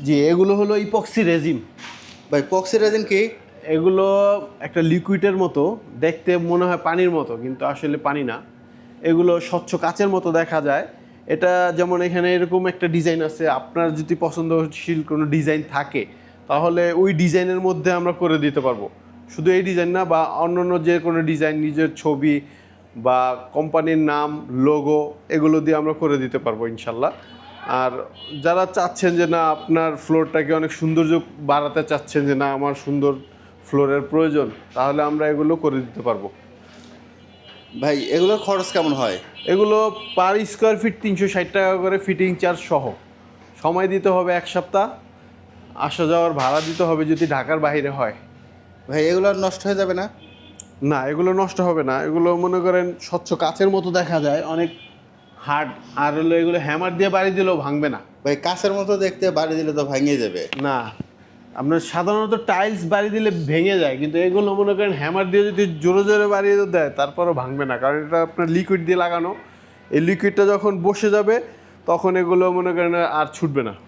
জি, এগুলো হলো epoxy raisin. ভাই পক্সি রেজিন কি? এগুলো একটা লিকুইডের মতো, দেখতে মনে হয় পানির মতো কিন্তু আসলে পানি না। এগুলো স্বচ্ছ কাচের মতো দেখা যায়। এটা যেমন এখানে এরকম একটা ডিজাইন আছে, আপনার যদি পছন্দশীল কোনো ডিজাইন থাকে তাহলে ওই ডিজাইনের মধ্যে আমরা করে দিতে পারবো। শুধু এই ডিজাইন না, বা অন্যান্য যে কোনো ডিজাইন, নিজের ছবি বা কোম্পানির নাম, লোগো, এগুলো দিয়ে আমরা করে দিতে পারবো ইনশাল্লাহ। আর যারা চাচ্ছেন যে না আপনার ফ্লোরটাকে অনেক সৌন্দর্য বাড়াতে চাচ্ছেন, যে না আমার সুন্দর ফ্লোরের প্রয়োজন, তাহলে আমরা এগুলো করে দিতে পারবো। ভাই এগুলোর খরচ কেমন হয়? এগুলো পার স্কোয়ার ফিট 360 টাকা করে, ফিটিং চার্জ সহ। সময় দিতে হবে 1 সপ্তাহ, আসা যাওয়ার ভাড়া দিতে হবে যদি ঢাকার বাইরে হয়। ভাই এগুলো নষ্ট হয়ে যাবে না? না, এগুলো নষ্ট হবে না। এগুলো মনে করেন স্বচ্ছ কাচের মতো দেখা যায়, অনেক হার্ড। আর হলো এগুলো হ্যামার দিয়ে বাড়ি দিলেও ভাঙবে না। ভাই কাছের মতো দেখতে, বাড়ি দিলে তো ভেঙে যাবে। না, আপনার সাধারণত টাইলস বাড়ি দিলে ভেঙে যায়, কিন্তু এগুলো মনে করেন হ্যামার দিয়ে যদি জোরে জোরে বাড়িয়ে দেয় তারপরও ভাঙবে না, কারণ এটা আপনার লিকুইড দিয়ে লাগানো। এই লিকুইডটা যখন বসে যাবে তখন এগুলো মনে করেন আর ছুটবে না।